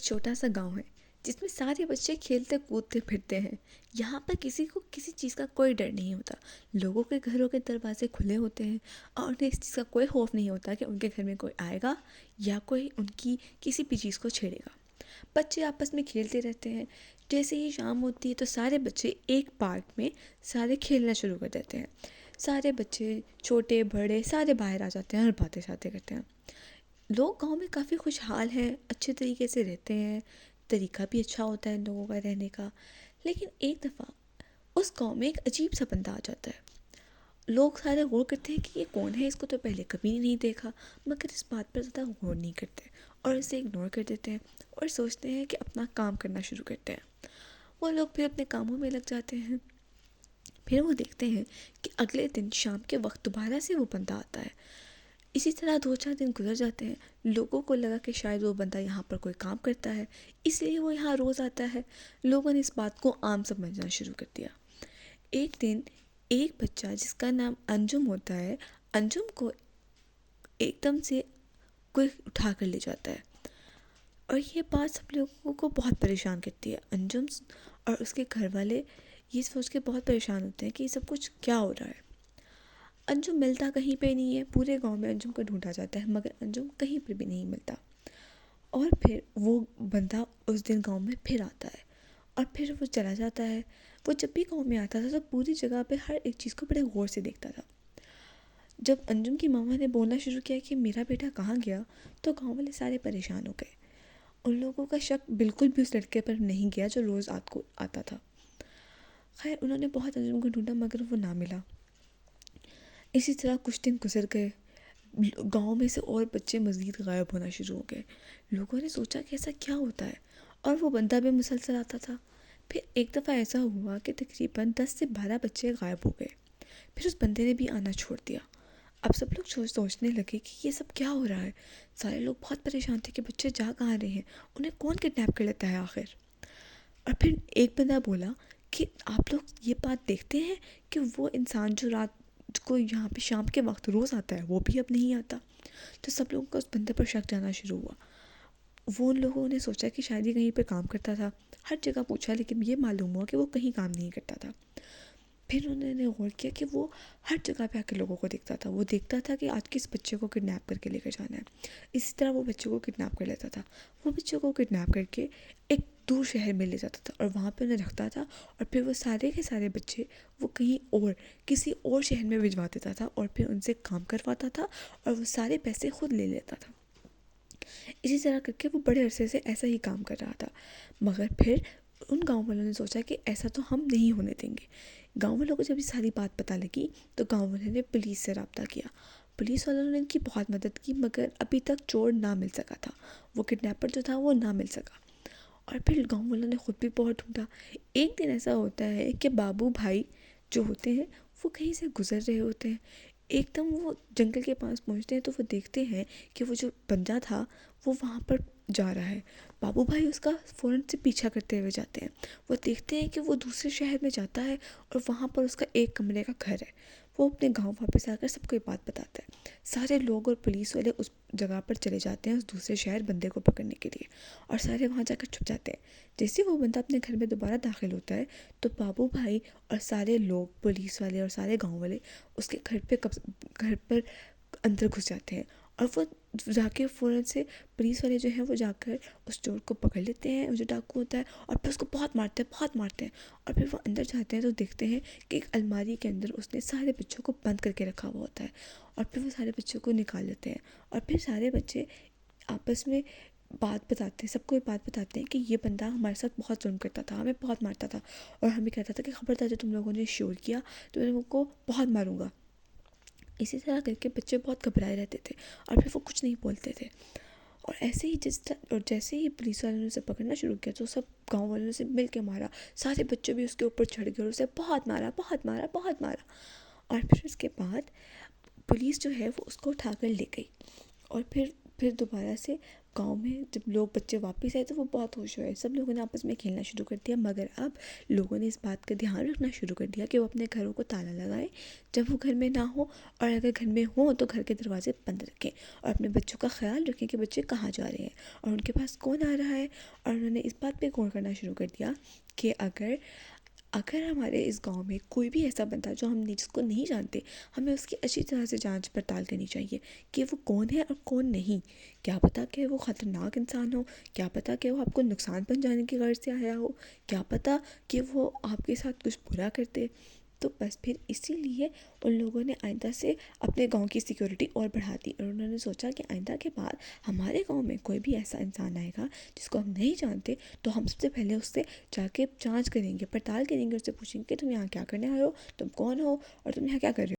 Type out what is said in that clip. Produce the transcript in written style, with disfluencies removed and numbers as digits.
چھوٹا سا گاؤں ہے جس میں سارے بچے کھیلتے کودتے پھرتے ہیں۔ یہاں پر کسی کو کسی چیز کا کوئی ڈر نہیں ہوتا۔ لوگوں کے گھروں کے دروازے کھلے ہوتے ہیں اور انہیں اس چیز کا کوئی خوف نہیں ہوتا کہ ان کے گھر میں کوئی آئے گا یا کوئی ان کی کسی بھی چیز کو چھیڑے گا۔ بچے آپس میں کھیلتے رہتے ہیں۔ جیسے ہی شام ہوتی ہے تو سارے بچے ایک پارک میں سارے کھیلنا شروع کر دیتے ہیں۔ سارے بچے چھوٹے بڑے سارے باہر آ جاتے ہیں اور باتیں شاتیں کرتے ہیں۔ لوگ گاؤں میں کافی خوشحال ہیں، اچھے طریقے سے رہتے ہیں، طریقہ بھی اچھا ہوتا ہے لوگوں کا رہنے کا۔ لیکن ایک دفعہ اس گاؤں میں ایک عجیب سا بندہ آ جاتا ہے۔ لوگ سارے غور کرتے ہیں کہ یہ کون ہے، اس کو تو پہلے کبھی نہیں دیکھا، مگر اس بات پر زیادہ غور نہیں کرتے اور اسے اگنور کر دیتے ہیں اور سوچتے ہیں کہ اپنا کام کرنا شروع کرتے ہیں۔ وہ لوگ پھر اپنے کاموں میں لگ جاتے ہیں۔ پھر وہ دیکھتے ہیں کہ اگلے دن شام کے وقت دوبارہ سے وہ بندہ آتا ہے۔ اسی طرح 2-4 دن گزر جاتے ہیں۔ لوگوں کو لگا کہ شاید وہ بندہ یہاں پر کوئی کام کرتا ہے، اس لیے وہ یہاں روز آتا ہے۔ لوگوں نے اس بات کو عام سمجھنا شروع کر دیا۔ ایک دن ایک بچہ جس کا نام انجم ہوتا ہے، انجم کو ایک دم سے کوئی اٹھا کر لے جاتا ہے اور یہ بات سب لوگوں کو بہت پریشان کرتی ہے۔ انجم اور اس کے گھر والے یہ سوچ کے بہت پریشان ہوتے ہیں کہ یہ سب کچھ کیا ہو رہا ہے۔ انجم ملتا کہیں پہ نہیں ہے، پورے گاؤں میں انجم کو ڈھونڈا جاتا ہے مگر انجم کہیں پر بھی نہیں ملتا۔ اور پھر وہ بندہ اس دن گاؤں میں پھر آتا ہے اور پھر وہ چلا جاتا ہے۔ وہ جب بھی گاؤں میں آتا تھا تو پوری جگہ پہ ہر ایک چیز کو بڑے غور سے دیکھتا تھا۔ جب انجم کی ماما نے بولنا شروع کیا کہ میرا بیٹا کہاں گیا تو گاؤں والے سارے پریشان ہو گئے۔ ان لوگوں کا شک بالکل بھی اس لڑکے پر نہیں گیا جو روز رات کو آتا تھا۔ خیر انہوں نے بہت انجم کو ڈھونڈا مگر وہ نہ ملا۔ اسی طرح کچھ دن گزر گئے۔ گاؤں میں سے اور بچے مزید غائب ہونا شروع ہو گئے۔ لوگوں نے سوچا کہ ایسا کیا ہوتا ہے اور وہ بندہ بھی مسلسل آتا تھا۔ پھر ایک دفعہ ایسا ہوا کہ تقریباً 10 سے 12 بچے غائب ہو گئے۔ پھر اس بندے نے بھی آنا چھوڑ دیا۔ اب سب لوگ سوچنے لگے کہ یہ سب کیا ہو رہا ہے۔ سارے لوگ بہت پریشان تھے کہ بچے جا کہاں رہے ہیں، انہیں کون کڈنیپ کر لیتا ہے آخر۔ اور پھر ایک بندہ بولا کہ آپ لوگ یہ بات دیکھتے ہیں کہ وہ انسان جو رات کو یہاں پہ شام کے وقت روز آتا ہے وہ بھی اب نہیں آتا۔ تو سب لوگوں کا اس بندے پر شک جانا شروع ہوا۔ وہ ان لوگوں نے سوچا کہ شاید یہ کہیں پہ کام کرتا تھا۔ ہر جگہ پوچھا لیکن یہ معلوم ہوا کہ وہ کہیں کام نہیں کرتا تھا۔ پھر انہوں نے غور کیا کہ وہ ہر جگہ پہ آ کے لوگوں کو دیکھتا تھا۔ وہ دیکھتا تھا کہ آج کس بچے کو کڈنیپ کر کے لے کر جانا ہے۔ اسی طرح وہ بچوں کو کڈنیپ کر لیتا تھا۔ وہ بچوں کو کڈنیپ کر کے ایک دور شہر میں لے جاتا تھا اور وہاں پہ انہیں رکھتا تھا اور پھر وہ سارے کے سارے بچے وہ کہیں اور کسی اور شہر میں بھجوا دیتا تھا اور پھر ان سے کام کرواتا تھا اور وہ سارے پیسے خود لے لیتا تھا۔ اسی طرح کر کے وہ بڑے عرصے سے ایسا ہی کام کر رہا تھا۔ مگر پھر ان گاؤں والوں نے سوچا کہ ایسا تو ہم نہیں ہونے دیں گے۔ گاؤں والوں کو جب یہ ساری بات پتہ لگی تو گاؤں والوں نے پولیس سے رابطہ کیا۔ پولیس والوں نے ان کی بہت مدد کی مگر ابھی تک چور نہ مل سکا تھا، وہ کڈنیپر جو تھا وہ نہ مل سکا۔ اور پھر گاؤں والوں نے خود بھی بہت ڈھونڈا۔ ایک دن ایسا ہوتا ہے کہ بابو بھائی جو ہوتے ہیں وہ کہیں سے گزر رہے ہوتے ہیں۔ ایک دم وہ جنگل کے پاس پہنچتے ہیں تو وہ دیکھتے ہیں کہ وہ جو بندہ تھا وہ وہاں پر جا رہا ہے۔ بابو بھائی اس کا فوراً سے پیچھا کرتے ہوئے جاتے ہیں۔ وہ دیکھتے ہیں کہ وہ دوسرے شہر میں جاتا ہے اور وہاں پر اس کا ایک کمرے کا گھر ہے۔ وہ اپنے گاؤں واپس آ کر سب کو یہ بات بتاتا ہے۔ سارے لوگ اور پولیس والے اس جگہ پر چلے جاتے ہیں اس دوسرے شہر بندے کو پکڑنے کے لیے اور سارے وہاں جا کر چھپ جاتے ہیں۔ جیسے وہ بندہ اپنے گھر میں دوبارہ داخل ہوتا ہے تو بابو بھائی اور سارے لوگ پولیس والے اور سارے گاؤں والے اس کے گھر پر اندر گھس جاتے ہیں اور وہ جا کے فوراً سے پولیس والے جو ہیں وہ جا کر اس چور کو پکڑ لیتے ہیں جو ڈاکو ہوتا ہے اور پھر اس کو بہت مارتے ہیں اور پھر وہ اندر جاتے ہیں تو دیکھتے ہیں کہ ایک الماری کے اندر اس نے سارے بچوں کو بند کر کے رکھا ہوا ہوتا ہے اور پھر وہ سارے بچوں کو نکال لیتے ہیں اور پھر سارے بچے آپس میں بات بتاتے ہیں، سب کو یہ بات بتاتے ہیں کہ یہ بندہ ہمارے ساتھ بہت ظلم کرتا تھا، ہمیں بہت مارتا تھا اور ہمیں کہتا تھا کہ خبردار جو تم لوگوں نے شور کیا تو میں ان کو بہت ماروں گا۔ اسی طرح کر کے بچے بہت گھبرائے رہتے تھے اور پھر وہ کچھ نہیں بولتے تھے۔ اور ایسے ہی جیسے ہی پولیس والوں نے اسے پکڑنا شروع کیا تو سب گاؤں والوں نے اسے مل کے مارا۔ سارے بچے بھی اس کے اوپر چڑھ گئے اور اسے بہت مارا۔ اور پھر اس کے بعد پولیس جو ہے وہ اس کو اٹھا کر لے گئی اور پھر دوبارہ سے گاؤں میں جب لوگ بچے واپس آئے تو وہ بہت خوش ہوئے، سب لوگوں نے آپس میں کھیلنا شروع کر دیا، مگر اب لوگوں نے اس بات کا دھیان رکھنا شروع کر دیا کہ وہ اپنے گھروں کو تالا لگائیں جب وہ گھر میں نہ ہو، اور اگر گھر میں ہوں تو گھر کے دروازے بند رکھیں، اور اپنے بچوں کا خیال رکھیں کہ بچے کہاں جا رہے ہیں اور ان کے پاس کون آ رہا ہے۔ اور انہوں نے اس بات پہ غور کرنا شروع کر دیا کہ اگر ہمارے اس گاؤں میں کوئی بھی ایسا بندہ جو ہم جس کو نہیں جانتے، ہمیں اس کی اچھی طرح سے جانچ پڑتال کرنی چاہیے کہ وہ کون ہے اور کون نہیں۔ کیا پتہ کہ وہ خطرناک انسان ہو، کیا پتہ کہ وہ آپ کو نقصان پہنچانے کی غرض سے آیا ہو، کیا پتہ کہ وہ آپ کے ساتھ کچھ برا کرتے۔ تو بس پھر اسی لیے ان لوگوں نے آئندہ سے اپنے گاؤں کی سیکیورٹی اور بڑھا دی، اور انہوں نے سوچا کہ آئندہ کے بعد ہمارے گاؤں میں کوئی بھی ایسا انسان آئے گا جس کو ہم نہیں جانتے تو ہم سب سے پہلے اس سے جا کے جانچ کریں گے، پڑتال کریں گے، اس سے پوچھیں گے کہ تم یہاں کیا کرنے آئے ہو، تم کون ہو اور تم یہاں کیا کر رہے ہو۔